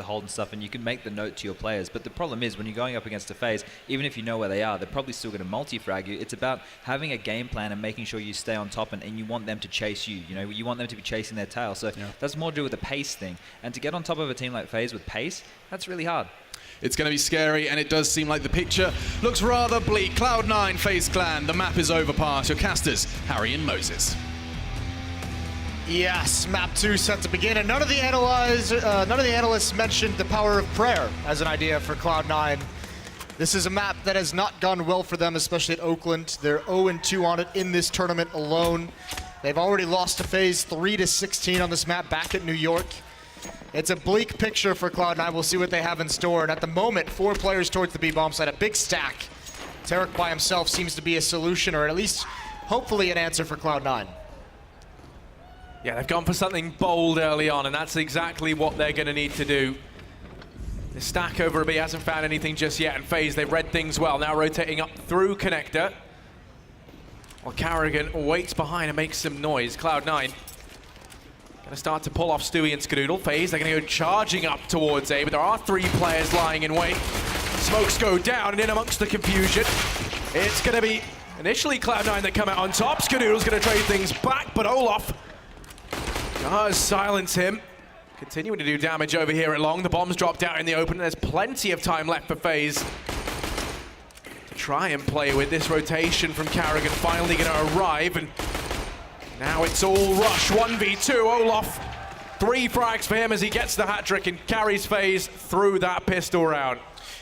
the hold and stuff, and you can make the note to your players. But the problem is when you're going up against a Faze, even if you know where they are, they're probably still going to multi-frag you. It's about having a game plan and making sure you stay on top, and you want them to chase you. You know, you want them to be chasing their tail. So that's more to do with the pace thing. And to get on top of a team like Faze with pace, that's really hard. It's going to be scary, and it does seem like the picture looks rather bleak. Cloud9, FaZe Clan, the map is overpassed. Your casters, Harry and Moses. Yes, map 2 set to begin, and none of the analysts mentioned the power of prayer as an idea for Cloud9. This is a map that has not gone well for them, especially at Oakland. They're 0-2 on it in this tournament alone. They've already lost to Faze 3-16 on this map back at New York. It's a bleak picture for Cloud9. We'll see what they have in store. And at the moment, 4 players towards the B-bomb site, a big stack. Tarek by himself seems to be a solution, or at least, hopefully, an answer for Cloud9. Yeah, they've gone for something bold early on, and that's exactly what they're going to need to do. The stack over a B hasn't found anything just yet, and FaZe, they've read things well. Now rotating up through Connector. While Carrigan waits behind and makes some noise. Cloud9 gonna start to pull off Stewie and Skadoodle. FaZe, they're gonna go charging up towards A, but there are 3 players lying in wait. Smokes go down, and in amongst the confusion, it's gonna be initially Cloud9 that come out on top. Skadoodle's gonna trade things back, but Olaf does silence him. Continuing to do damage over here at Long. The bomb's dropped out in the open, and there's plenty of time left for FaZe to try and play with this rotation from Carrigan. Finally gonna arrive, and now it's all rush, 1v2. Olaf, 3 frags for him as he gets the hat trick and carries FaZe through that pistol round.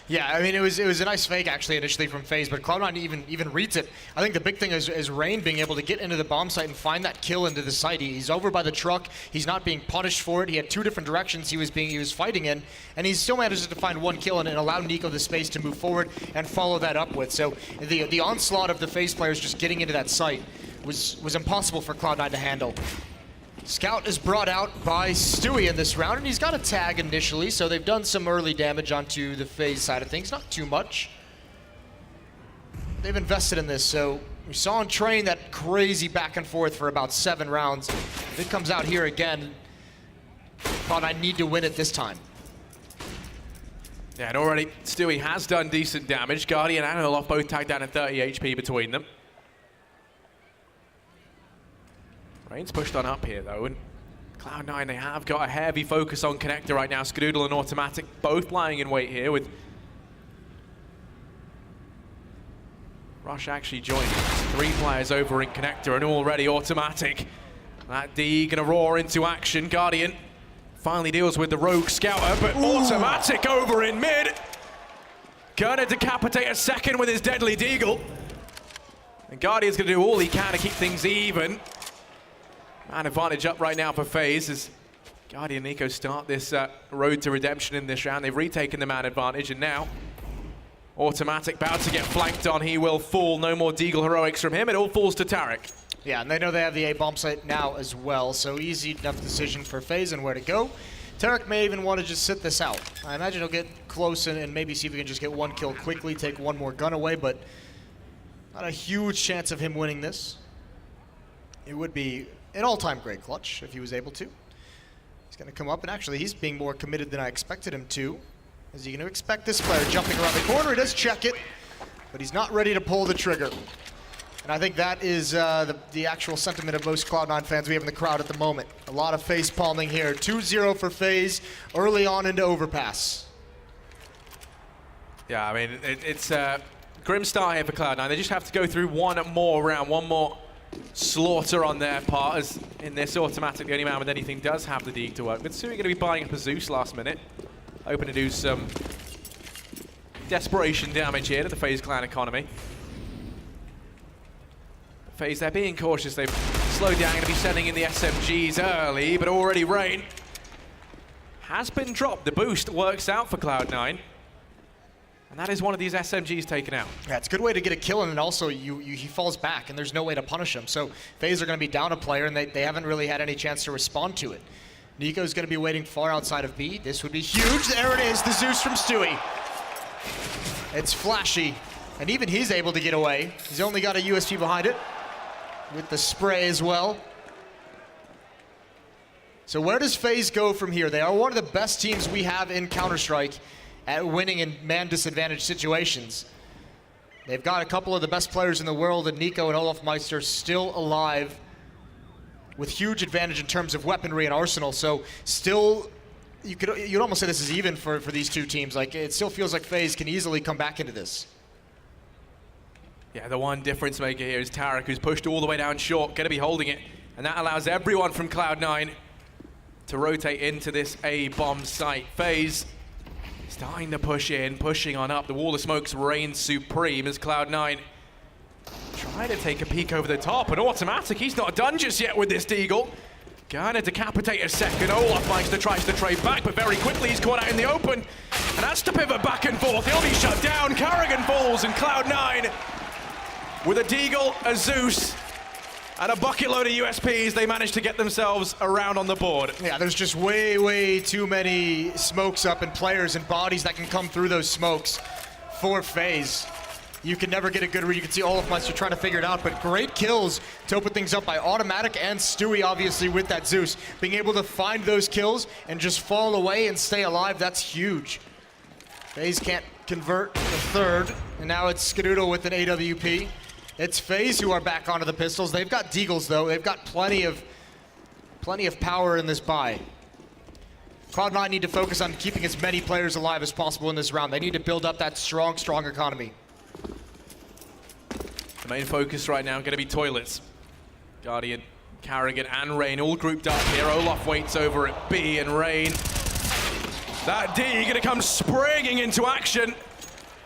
Yeah, I mean, it was a nice fake actually initially from FaZe, but Cloud9 even reads it. I think the big thing is Rain being able to get into the bomb site and find that kill into the site. He's over by the truck. He's not being punished for it. He had 2 different directions he was fighting in, and he still manages to find 1 kill and allow Nico the space to move forward and follow that up with. So the onslaught of the FaZe players just getting into that site was impossible for Cloud9 to handle. Scout is brought out by Stewie in this round, and he's got a tag initially, so they've done some early damage onto the FaZe side of things. Not too much. They've invested in this, so we saw on Train that crazy back and forth for about 7 rounds. If it comes out here again, Cloud9 need to win it this time. Yeah, and already Stewie has done decent damage. Guardian and Olaf both tagged down at 30 HP between them. Rain's pushed on up here though, and Cloud9, they have got a heavy focus on Connector right now. Skadoodle and Automatic both lying in wait here, with Rush actually joining. 3 players over in Connector, and already Automatic. That D gonna roar into action. Guardian finally deals with the rogue scouter, but Automatic over in mid. Gonna decapitate a second with his deadly deagle. And Guardian's gonna do all he can to keep things even. Man advantage up right now for FaZe as Guardian and Nico start this road to redemption in this round. They've retaken the man advantage, and now Automatic about to get flanked on. He will fall. No more Deagle heroics from him. It all falls to Tarek. Yeah, and they know they have the A bomb site now as well, so easy enough decision for FaZe and where to go. Tarek may even want to just sit this out. I imagine he'll get close and maybe see if he can just get 1 kill quickly, take 1 more gun away, but not a huge chance of him winning this. It would be an all-time great clutch if he was able to. He's going to come up, and actually he's being more committed than I expected him to. Is he going to expect this player jumping around the corner? He does check it, but he's not ready to pull the trigger. And I think that is the actual sentiment of most Cloud9 fans we have in the crowd at the moment. A lot of face palming here. 2-0 for FaZe early on into overpass. Yeah, I mean, it's a grim start here for Cloud9. They just have to go through 1 more round, 1 more slaughter on their part, as in this Automatic, the only man with anything does have the Deke to work with. So we're going to be buying up a Zeus last minute. Hoping to do some desperation damage here to the FaZe Clan economy. FaZe, they're being cautious. They've slowed down, going to be sending in the SMGs early, but already Rain has been dropped. The boost works out for Cloud9. And that is one of these SMGs taken out. Yeah, it's a good way to get a kill, and also he falls back, and there's no way to punish him. So FaZe are going to be down a player, and they haven't really had any chance to respond to it. Nico's going to be waiting far outside of B. This would be huge. There it is, the Zeus from Stewie. It's flashy, and even he's able to get away. He's only got a USP behind it, with the spray as well. So where does FaZe go from here? They are one of the best teams we have in Counter-Strike at winning in man disadvantaged situations. They've got a couple of the best players in the world, and Nico and Olaf Meister still alive with huge advantage in terms of weaponry and arsenal. So still, you'd almost say this is even for these two teams. Like, it still feels like FaZe can easily come back into this. Yeah, the one difference maker here is Tarek, who's pushed all the way down short, going to be holding it. And that allows everyone from Cloud9 to rotate into this A-bomb site. FaZe starting to push in, pushing on up. The wall of smokes reigns supreme as Cloud9 try to take a peek over the top. An automatic, he's not done just yet with this Deagle. Gonna decapitate a second. Olaf Meister tries to trade back, but very quickly he's caught out in the open. And that's to pivot back and forth. He'll be shut down. Carrigan falls, and Cloud9 with a Deagle, a Zeus, and a bucket load of USPs, they managed to get themselves around on the board. Yeah, there's just way too many smokes up and players and bodies that can come through those smokes for FaZe. You can never get a good read. You can see Olaf Meister trying to figure it out, but great kills to open things up by Automatic and Stewie, obviously, with that Zeus. Being able to find those kills and just fall away and stay alive, that's huge. FaZe can't convert the third, and now it's Skadoodle with an AWP. It's FaZe who are back onto the pistols. They've got Deagles, though. They've got plenty of power in this buy. Cloud9 need to focus on keeping as many players alive as possible in this round. They need to build up that strong economy. The main focus right now going to be toilets. Guardian, Carrigan, and Rain all grouped up here. Olaf waits over at B, and Rain. That D going to come springing into action.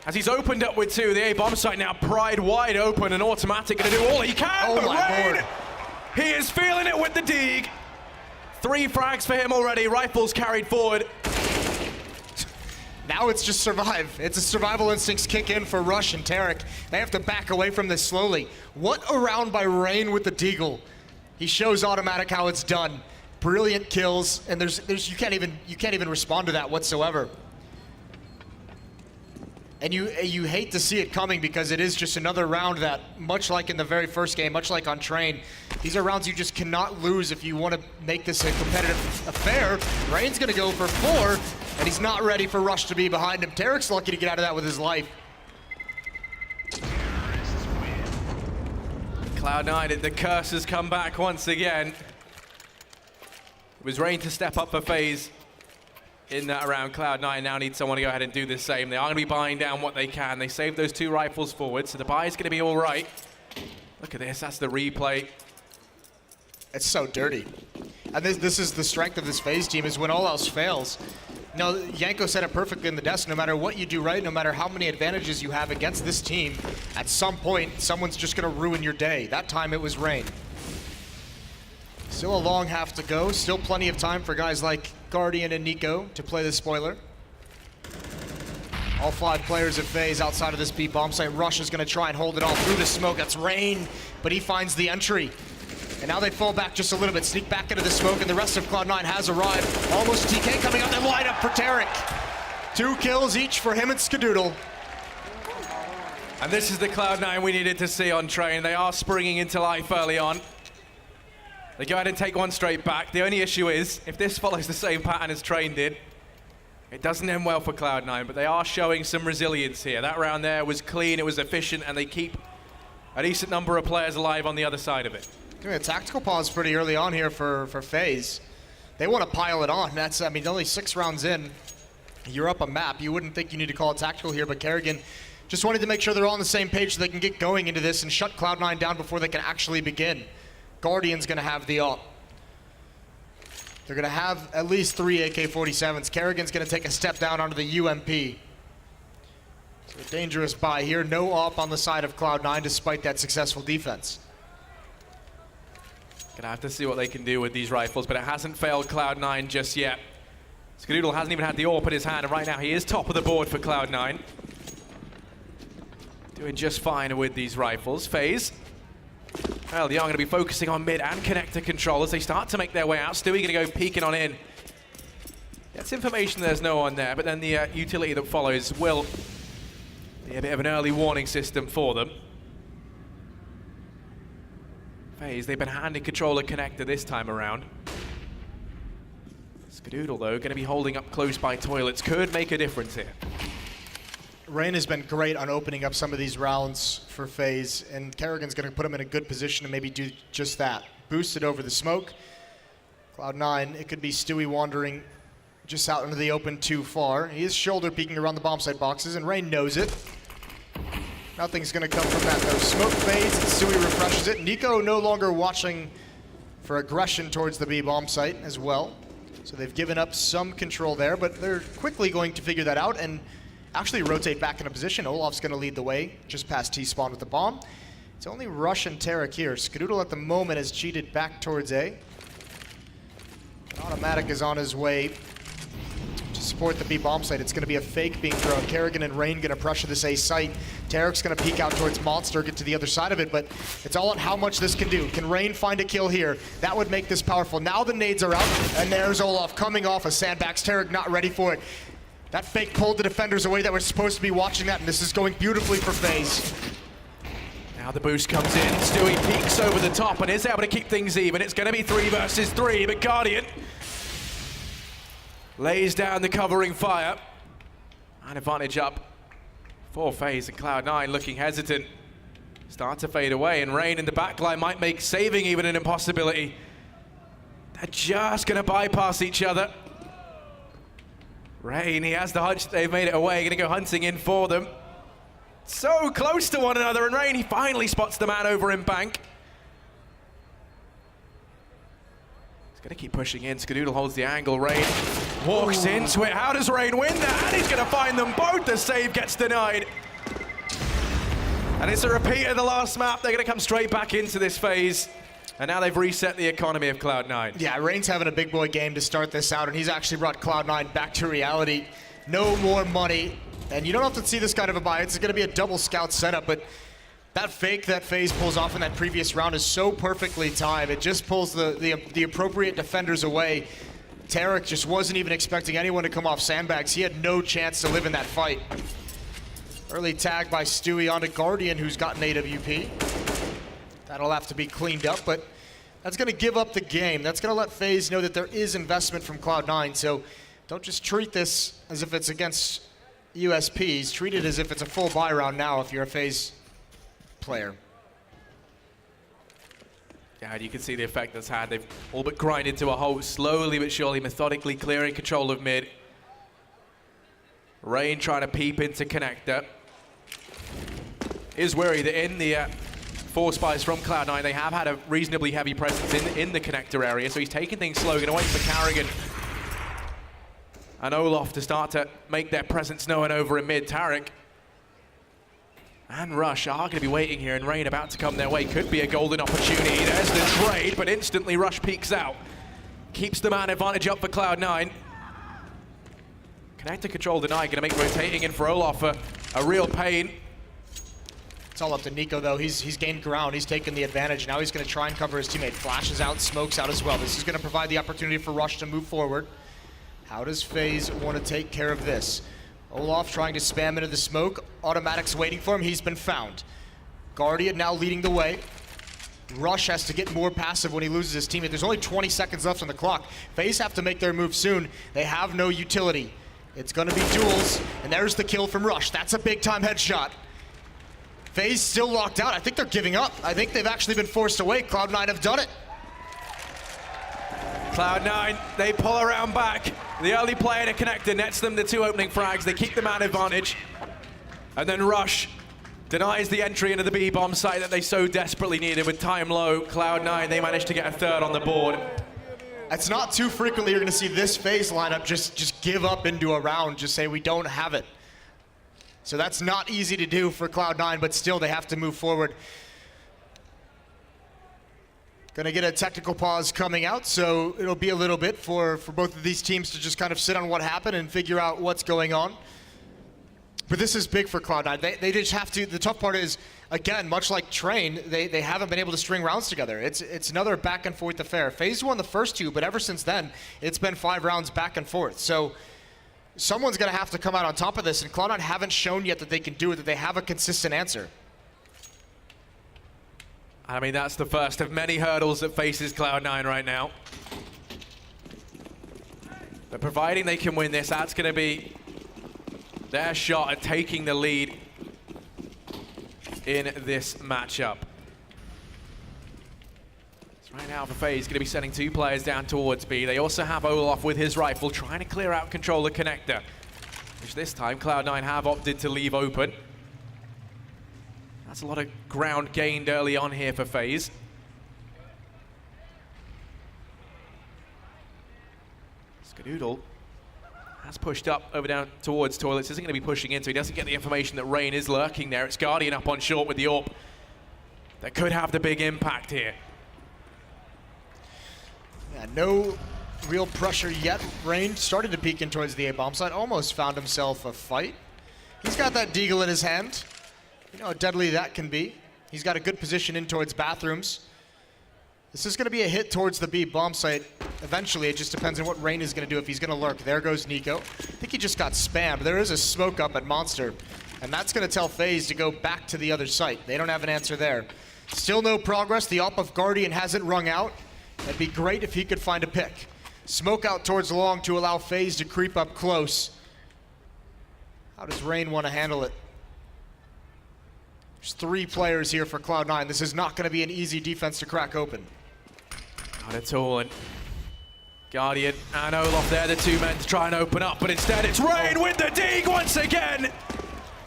As he's opened up with two, the A-bomb site now pried wide open, and Automatic going to do all he can. Oh but my Rain, lord. he is feeling it with the Deag. 3 frags for him already, rifles carried forward. Now it's just survive. It's a survival instincts kick in for Rush and Tarek. They have to back away from this slowly. What a round by Rain with the Deagle. He shows Automatic how it's done. Brilliant kills, and you can't even respond to that whatsoever. And you hate to see it coming, because it is just another round that, much like in the very first game, much like on Train, these are rounds you just cannot lose if you want to make this a competitive affair. Rain's going to go for 4, and he's not ready for Rush to be behind him. Tarek's lucky to get out of that with his life. Cloud9, the curse has come back once again. It was Rain to step up for FaZe in that round. Cloud9 now need someone to go ahead and do the same. They are going to be buying down what they can. They saved those 2 rifles forward, so the buy is going to be all right. Look at this, that's the replay. It's so dirty. And this is the strength of this FaZe team, is when all else fails. You know, Yanko said it perfectly in the desk. No matter what you do right, no matter how many advantages you have against this team, at some point, someone's just going to ruin your day. That time it was Rain. Still a long half to go. Still plenty of time for guys like Guardian and Nico to play the spoiler. All 5 players of FaZe outside of this B bomb site. Rush is going to try and hold it all through the smoke. That's Rain, but he finds the entry. And now they fall back just a little bit, sneak back into the smoke, and the rest of Cloud9 has arrived. Almost TK coming up, and line up for Tarek. 2 kills each for him and Skadoodle. And this is the Cloud9 we needed to see on Train. They are springing into life early on. They go ahead and take one straight back. The only issue is, if this follows the same pattern as Train did, it doesn't end well for Cloud9, but they are showing some resilience here. That round there was clean, it was efficient, and they keep a decent number of players alive on the other side of it. A tactical pause pretty early on here for FaZe. They want to pile it on. That's, I mean, only 6 rounds in. You're up a map. You wouldn't think you need to call it tactical here, but Carrigan just wanted to make sure they're all on the same page so they can get going into this and shut Cloud9 down before they can actually begin. Guardian's going to have the op. They're going to have at least 3 AK-47s. Carrigan's going to take a step down onto the UMP. So a dangerous buy here. No op on the side of Cloud9 despite that successful defense. Gonna have to see what they can do with these rifles, but it hasn't failed Cloud9 just yet. Skadoodle hasn't even had the AWP in his hand, and right now he is top of the board for Cloud9. Doing just fine with these rifles. FaZe. Well, they are going to be focusing on mid and connector control as they start to make their way out. Stewie going to go peeking on in. Gets information there's no one there, but then the utility that follows will be a bit of an early warning system for them. FaZe, they've been handing control of connector this time around. Skadoodle, though, going to be holding up close by toilets. Could make a difference here. Rain has been great on opening up some of these rounds for FaZe, and Kerrigan's going to put him in a good position to maybe do just that. Boosted over the smoke. Cloud9, it could be Stewie wandering just out into the open too far. He is shoulder peeking around the bomb site boxes, and Rain knows it. Nothing's going to come from that, though. Smoke fades, and Stewie refreshes it. Nico no longer watching for aggression towards the B bomb site as well. So they've given up some control there, but they're quickly going to figure that out and actually rotate back into position. Olaf's going to lead the way just past T-spawn with the bomb. It's only Rush and Tarek here. Skadoodle at the moment has cheated back towards A. Automatic is on his way to support the B bomb site. It's going to be a fake being thrown. Kerrigan and Rain going to pressure this A site. Tarek's going to peek out towards Monster, get to the other side of it, but it's all on how much this can do. Can Rain find a kill here? That would make this powerful. Now the nades are out, and there's Olaf coming off of sandbags. Tarek not ready for it. That fake pulled the defenders away that were supposed to be watching that, and this is going beautifully for FaZe. Now the boost comes in. Stewie peeks over the top and is able to keep things even. It's going to be 3 versus 3, but Guardian lays down the covering fire. And advantage up for FaZe, and Cloud9 looking hesitant. Start to fade away, and Rain in the backline might make saving even an impossibility. They're just going to bypass each other. Rain, he has the hunch they've made it away, going to go hunting in for them. So close to one another, and Rain, he finally spots the man over in Bank. He's going to keep pushing in. Skadoodle holds the angle. Rain walks into it. How does Rain win that? And he's going to find them both. The save gets denied. And it's a repeat of the last map. They're going to come straight back into this phase. And now they've reset the economy of Cloud9. Yeah, Rain's having a big boy game to start this out, and he's actually brought Cloud9 back to reality. No more money, and you don't have to see this kind of a buy. It's going to be a double scout setup, but that fake that FaZe pulls off in that previous round is so perfectly timed. It just pulls the appropriate defenders away. Tarek just wasn't even expecting anyone to come off sandbags. He had no chance to live in that fight. Early tag by Stewie onto Guardian, who's got an AWP. That'll have to be cleaned up, but that's going to give up the game. That's going to let FaZe know that there is investment from Cloud9, so don't just treat this as if it's against USPs. Treat it as if it's a full buy round now if you're a FaZe player. Yeah, and you can see the effect that's had. They've all but grinded to a halt, slowly but surely, methodically clearing control of mid. Rain trying to peep into connector. Is worried that in the force buys from Cloud9, they have had a reasonably heavy presence in the connector area, so he's taking things slow, going to wait for Carrigan and Olaf to start to make their presence known over in mid. Tarek and Rush are going to be waiting here, and Rain about to come their way. Could be a golden opportunity. There's the trade, but instantly Rush peeks out. Keeps the man advantage up for Cloud9. Connector control denied, going to make rotating in for Olaf a real pain. It's all up to Nico, though. He's gained ground. He's taken the advantage. Now he's going to try and cover his teammate. Flashes out, smokes out as well. This is going to provide the opportunity for Rush to move forward. How does FaZe want to take care of this? Olaf trying to spam into the smoke. Automatic's waiting for him. He's been found. Guardian now leading the way. Rush has to get more passive when he loses his teammate. There's only 20 seconds left on the clock. FaZe have to make their move soon. They have no utility. It's going to be duels, and there's the kill from Rush. That's a big-time headshot. FaZe still locked out. I think they're giving up. I think they've actually been forced away. Cloud9 have done it. Cloud9, they pull around back. The early play in a connector nets them the 2 opening frags. They keep the man advantage. And then Rush denies the entry into the B bomb site that they so desperately needed. With time low, Cloud9, they managed to get a 3rd on the board. It's not too frequently you're going to see this FaZe lineup just give up into a round, just say we don't have it. So that's not easy to do for Cloud9, but still they have to move forward. Gonna get a technical pause coming out, so it'll be a little bit for both of these teams to just kind of sit on what happened and figure out what's going on. But this is big for Cloud9. They just have to, the tough part is, again, much like Train, they haven't been able to string rounds together. It's another back and forth affair. FaZe won the first 2, but ever since then, it's been 5 rounds back and forth. So someone's gonna have to come out on top of this, and Cloud9 haven't shown yet that they can do it, that they have a consistent answer. I mean, that's the first of many hurdles that faces Cloud9 right now. providing they can win this, that's going to be their shot at taking the lead in this matchup. So right now for Faze, going to be sending 2 players down towards B. They also have Olaf with his rifle, trying to clear out controller connector, which this time Cloud9 have opted to leave open. That's a lot of ground gained early on here for Faze. Skadoodle has pushed up over down towards Toilets, isn't going to be pushing in, so he doesn't get the information that Rain is lurking there. It's Guardian up on short with the AWP. That could have the big impact here. Yeah, no real pressure yet. Rain started to peek in towards the A-bomb side, almost found himself a fight. He's got that deagle in his hand. You know how deadly that can be. He's got a good position in towards bathrooms. This is going to be a hit towards the B bomb site. Eventually, it just depends on what Rain is going to do, if he's going to lurk. There goes Nico. I think he just got spammed. There is a smoke up at Monster, and that's going to tell Faze to go back to the other site. They don't have an answer there. Still no progress. The AWP of Guardian hasn't rung out. It'd be great if he could find a pick. Smoke out towards long to allow Faze to creep up close. How does Rain want to handle it? There's 3 players here for Cloud9. This is not going to be an easy defense to crack open. Not at all, and Guardian and Olaf there, the 2 men to try and open up, but instead it's Rain with the dig once again!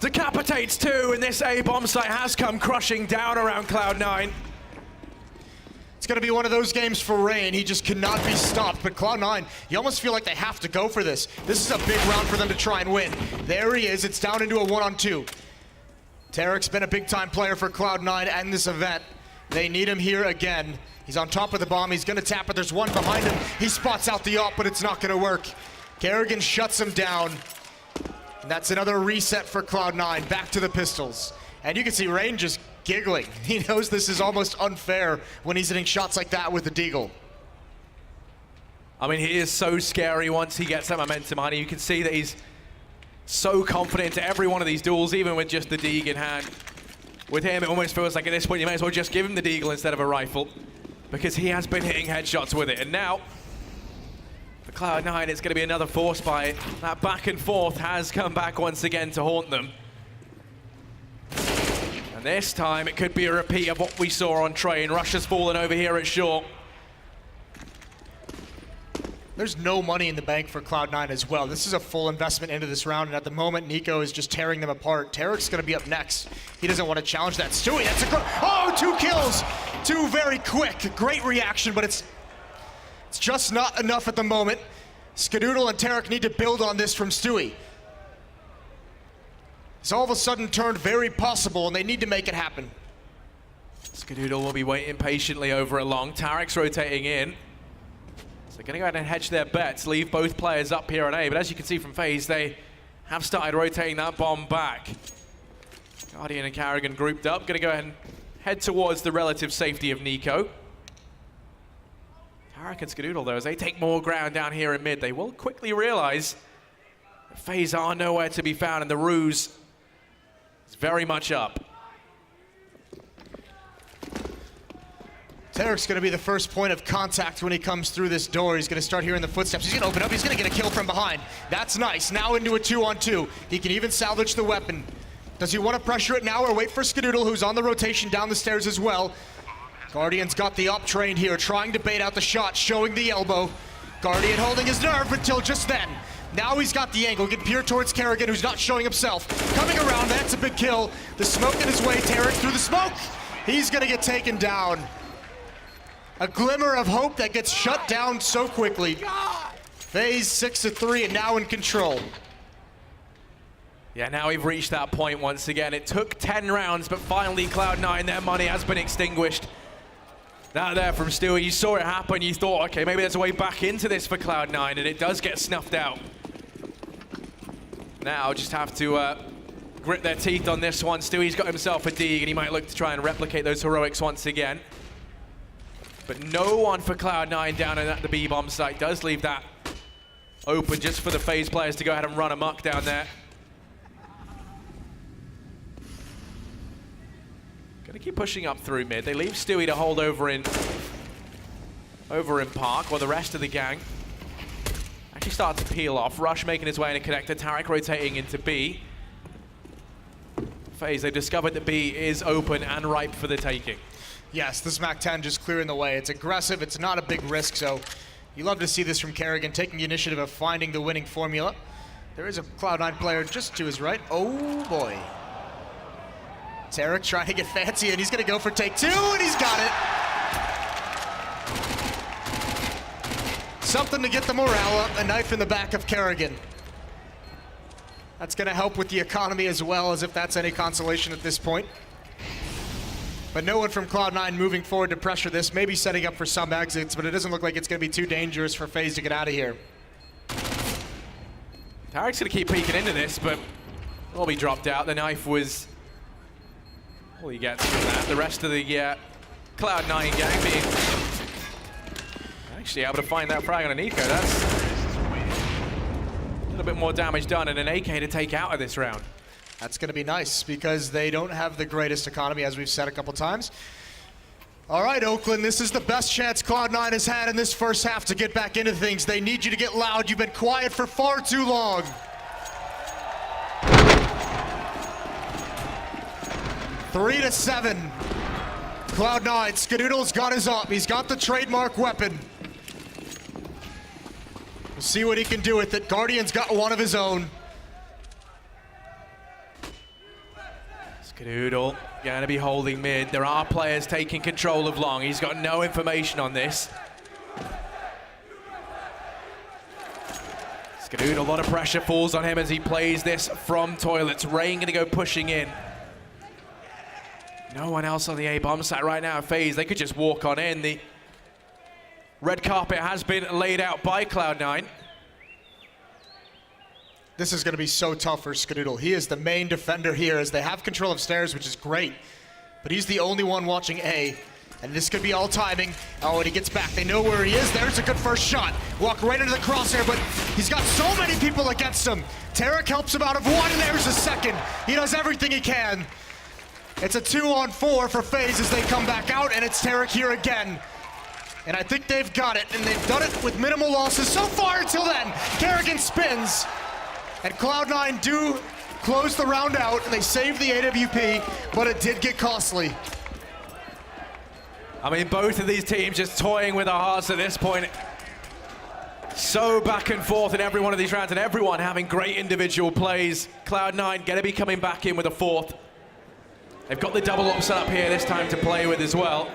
Decapitates 2, and this A-bomb site has come crushing down around Cloud9. It's going to be one of those games for Rain. He just cannot be stopped, but Cloud9, you almost feel like they have to go for this. This is a big round for them to try and win. There he is, it's down into a 1-on-2. Tarek's been a big-time player for Cloud9 and this event. They need him here again. He's on top of the bomb, he's gonna tap it, there's one behind him. He spots out the AWP, but it's not gonna work. Kerrigan shuts him down. And that's another reset for Cloud9, back to the pistols. And you can see Rain just giggling. He knows this is almost unfair when he's hitting shots like that with the deagle. I mean, he is so scary once he gets that momentum on. You can see that he's so confident into every one of these duels, even with just the Deagle in hand. With him, it almost feels like at this point you may as well just give him the Deagle instead of a rifle, because he has been hitting headshots with it. And now, for Cloud9, it's going to be another force fight. That back and forth has come back once again to haunt them. And this time, it could be a repeat of what we saw on Train. Rush has fallen over here at short. There's no money in the bank for Cloud9 as well. This is a full investment into this round, and at the moment, Nico is just tearing them apart. Tarek's gonna be up next. He doesn't want to challenge that. Stewie, that's a good, oh, 2 kills! 2 very quick, great reaction, but it's just not enough at the moment. Skadoodle and Tarek need to build on this from Stewie. It's all of a sudden turned very possible, and they need to make it happen. Skadoodle will be waiting patiently over along. Tarek's rotating in. They're going to go ahead and hedge their bets, leave both players up here on A, but as you can see from Faze, they have started rotating that bomb back. Guardian and Kerrigan grouped up, going to go ahead and head towards the relative safety of Nico. Tarek and Skadoodle, though, as they take more ground down here in mid, they will quickly realize that Faze are nowhere to be found, and the ruse is very much up. Tarek's going to be the first point of contact when he comes through this door. He's going to start hearing the footsteps. He's going to open up. He's going to get a kill from behind. That's nice. Now into a 2-on-2. He can even salvage the weapon. Does he want to pressure it now or wait for Skadoodle, who's on the rotation down the stairs as well? Guardian's got the up train here, trying to bait out the shot, showing the elbow. Guardian holding his nerve until just then. Now he's got the angle. Get peer towards Kerrigan, who's not showing himself. Coming around, that's a big kill. The smoke in his way. Tarek through the smoke. He's going to get taken down. A glimmer of hope that gets shut down so quickly. Faze 6-3 and now in control. Yeah, now we've reached that point once again. It took 10 rounds, but finally Cloud9, their money has been extinguished. That there from Stewie, you saw it happen, you thought, okay, maybe there's a way back into this for Cloud9, and it does get snuffed out. Now just have to grit their teeth on this one. Stewie's got himself a dig, and he might look to try and replicate those heroics once again. But no one for Cloud9 down at the B-bomb site. Does leave that open just for the Faze players to go ahead and run amok down there. Gonna keep pushing up through mid. They leave Stewie to hold over in Park, while the rest of the gang actually start to peel off. Rush making his way in a connector. Tarek rotating into B. Faze, they discovered that B is open and ripe for the taking. Yes, this MAC-10 just clearing the way. It's aggressive, it's not a big risk, so you love to see this from Kerrigan, taking the initiative of finding the winning formula. There is a Cloud9 player just to his right. Oh boy. Tarek trying to get fancy, and he's gonna go for take two, and he's got it. Something to get the morale up, a knife in the back of Kerrigan. That's gonna help with the economy as well, as if that's any consolation at this point. But no one from Cloud9 moving forward to pressure this, maybe setting up for some exits, but it doesn't look like it's gonna be too dangerous for FaZe to get out of here. Tarek's gonna keep peeking into this, but will be dropped out. The knife was all he gets from that. The rest of the Cloud9 gang being actually able to find that frag on a Nico. That's a little bit more damage done and an AK to take out of this round. That's going to be nice because they don't have the greatest economy, as we've said a couple times. All right, Oakland, this is the best chance Cloud9 has had in this first half to get back into things. They need you to get loud. You've been quiet for far too long. Three to 7. Cloud9, Skadoodle's got his up. He's got the trademark weapon. We'll see what he can do with it. Guardian's got one of his own. Skadoodle going to be holding mid. There are players taking control of long. He's got no information on this. Skadoodle, a lot of pressure falls on him as he plays this from toilets. Rain going to go pushing in. No one else on the A bomb site right now. FaZe, they could just walk on in. The red carpet has been laid out by Cloud9. This is going to be so tough for Skadoodle. He is the main defender here as they have control of stairs, which is great. But he's the only one watching A. And this could be all timing. Oh, and he gets back. They know where he is. There's a good first shot. Walk right into the crosshair, but he's got so many people against him. Tarek helps him out of one, and there's a second. He does everything he can. It's a 2-on-4 for FaZe as they come back out, and it's Tarek here again. And I think they've got it, and they've done it with minimal losses so far until then. Kerrigan spins. And Cloud9 do close the round out, and they save the AWP, but it did get costly. I mean, both of these teams just toying with our hearts at this point. So back and forth in every one of these rounds, and everyone having great individual plays. Cloud9 gonna be coming back in with a fourth. They've got the double up set up here this time to play with as well.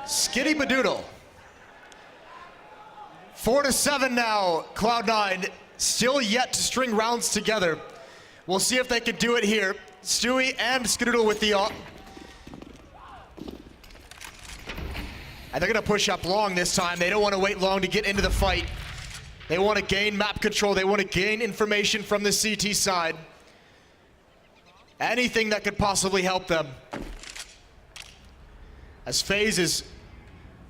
Skitty Badoodle. 4 to 7 now, Cloud9 still yet to string rounds together. We'll see if they can do it here. Stewie and Skadoodle with the up. And they're gonna push up long this time. They don't wanna wait long to get into the fight. They wanna gain map control. They wanna gain information from the CT side. Anything that could possibly help them. As FaZe is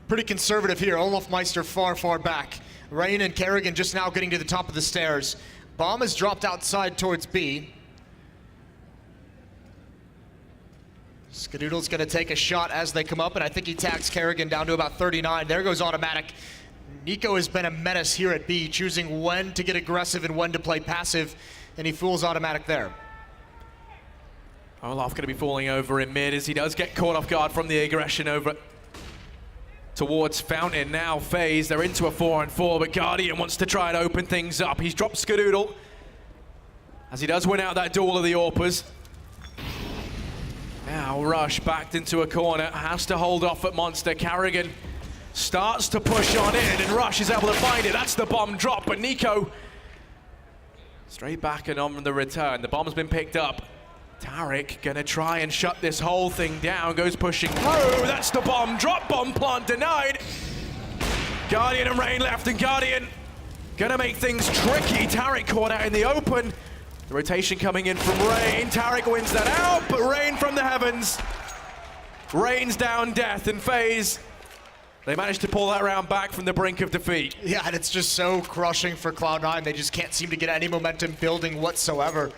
pretty conservative here. Olaf Meister far, far back. Rain and Kerrigan just now getting to the top of the stairs. Bomb is dropped outside towards B. Skadoodle's gonna take a shot as they come up, and I think he tags Kerrigan down to about 39. There goes automatic. Nico has been a menace here at B, choosing when to get aggressive and when to play passive, and he fools automatic there. Olaf gonna be falling over in mid as he does get caught off guard from the aggression over towards Fountain. Now FaZe, they're into a 4-on-4, but Guardian wants to try and open things up. He's dropped Skadoodle as he does win out that duel of the AWPers. Now Rush backed into a corner, has to hold off at Monster. Kerrigan starts to push on in, and Rush is able to find it. That's the bomb drop, but Nico straight back and on the return. The bomb's been picked up. Tarek gonna try and shut this whole thing down, goes pushing through. That's the bomb drop, bomb plant denied. Guardian and Rain left, and Guardian gonna make things tricky. Tarek caught out in the open. The rotation coming in from Rain. Tarek wins that out, but Rain from the heavens rains down death, and FaZe, they managed to pull that round back from the brink of defeat. Yeah, and it's just so crushing for Cloud9. They just can't seem to get any momentum building whatsoever.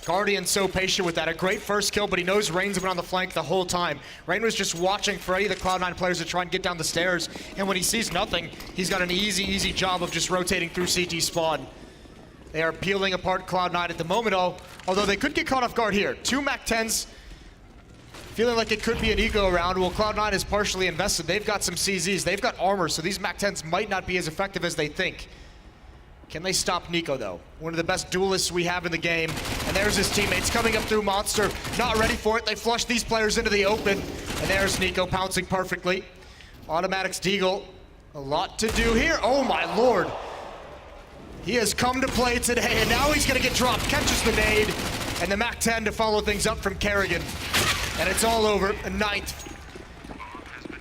Guardian so patient with that. A great first kill, but he knows Rain's been on the flank the whole time. Rain was just watching for any of the Cloud9 players to try and get down the stairs, and when he sees nothing, he's got an easy job of just rotating through CT spawn. They are peeling apart Cloud9 at the moment, although they could get caught off guard here. 2 MAC-10s, feeling like it could be an eco round. Well, Cloud9 is partially invested. They've got some CZs, they've got armor, so these MAC-10s might not be as effective as they think. Can they stop Nico, though? One of the best duelists we have in the game. And there's his teammates coming up through Monster. Not ready for it. They flush these players into the open. And there's Nico pouncing perfectly. Automatics Deagle. A lot to do here. Oh, my lord. He has come to play today, and now he's going to get dropped. Catches the nade. And the MAC-10 to follow things up from Kerrigan. And it's all over. A 9th.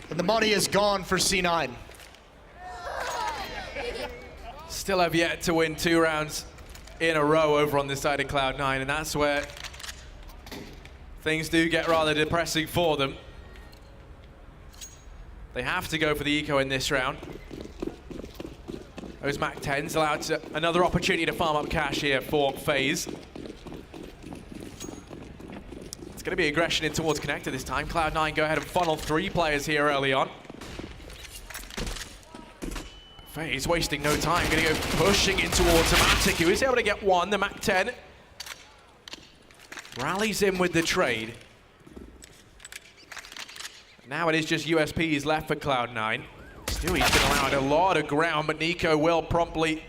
And the money is gone for C9. Still have yet to win 2 rounds in a row over on this side of Cloud9, and that's where things do get rather depressing for them. They have to go for the eco in this round. Those MAC-10s allow another opportunity to farm up cash here for Faze. It's going to be aggression in towards Connector this time. Cloud9 go ahead and funnel 3 players here early on. Faze wasting no time, going to go pushing in towards Amatic, who is able to get 1. The MAC-10 rallies in with the trade. Now it is just USPs left for Cloud9. Still, he's been allowed a lot of ground, but Nico will promptly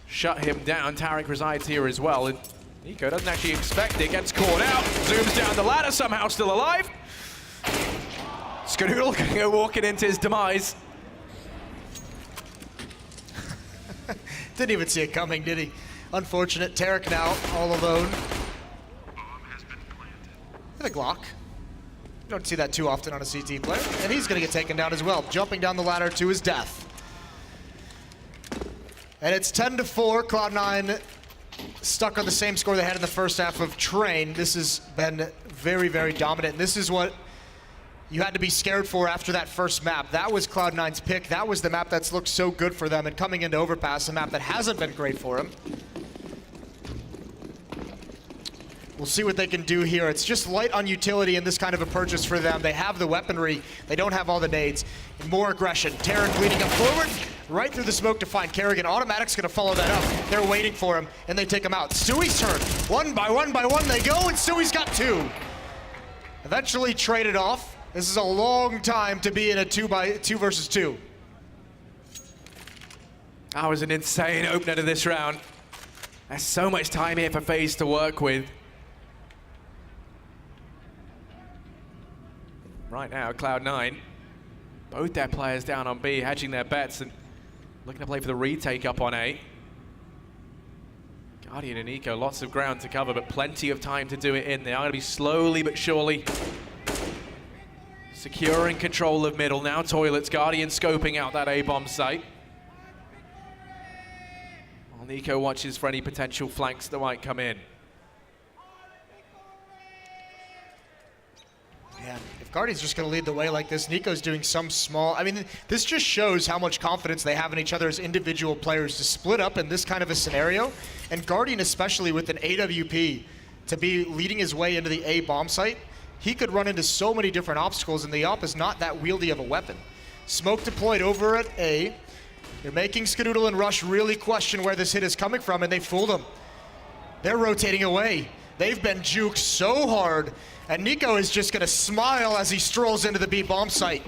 shut him down. Tarek resides here as well, and Nico doesn't actually expect it. Gets caught out, zooms down the ladder, somehow still alive. Skadoodle going to go walking into his demise. Didn't even see it coming, did he? Unfortunate. Tarek now all alone. With a Glock. You don't see that too often on a CT player. And he's going to get taken down as well, jumping down the ladder to his death. And it's 10-4. Cloud9 stuck on the same score they had in the first half of Train. This has been very dominant. This is what you had to be scared for after that first map. That was Cloud9's pick. That was the map that's looked so good for them. And coming into Overpass, a map that hasn't been great for him. We'll see what they can do here. It's just light on utility in this kind of a purchase for them. They have the weaponry. They don't have all the nades. And more aggression. Tarek leading up forward, right through the smoke to find Kerrigan. Automatic's going to follow that up. They're waiting for him, and they take him out. Stewie's turn. One by one they go, and Stewie's got 2. Eventually traded off. This is a long time to be in a 2 versus 2. That was an insane opener to this round. There's so much time here for Faze to work with. Right now, Cloud9, both their players down on B, hedging their bets and looking to play for the retake up on A. Guardian and Eco, lots of ground to cover, but plenty of time to do it in. They are going to be slowly but surely securing control of middle. Now Toilets, Guardian scoping out that A-bomb site. While Nico watches for any potential flanks that might come in. Yeah, if Guardian's just going to lead the way like this, Nico's doing some small... I mean, this just shows how much confidence they have in each other as individual players to split up in this kind of a scenario. And Guardian, especially with an AWP, to be leading his way into the A bomb site, he could run into so many different obstacles, and the op is not that wieldy of a weapon. Smoke deployed over at A. They're making Skadoodle and Rush really question where this hit is coming from, and they fooled him. They're rotating away. They've been juked so hard, and Nico is just going to smile as he strolls into the B bomb site.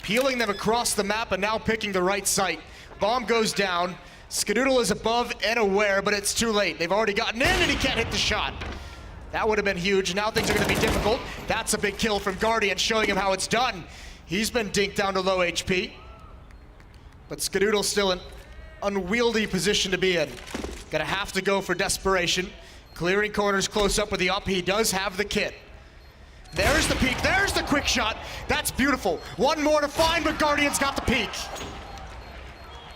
Peeling them across the map and now picking the right site. Bomb goes down. Skadoodle is above and aware, but it's too late. They've already gotten in, and he can't hit the shot. That would have been huge. Now things are going to be difficult. That's a big kill from Guardian, showing him how it's done. He's been dinked down to low HP. But Skadoodle's still an unwieldy position to be in. Gonna have to go for desperation. Clearing corners close up with the up. He does have the kit. There's the peek. There's the quick shot. That's beautiful. One more to find, but Guardian's got the peek.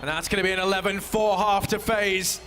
And that's going to be an 11-4 half to Faze.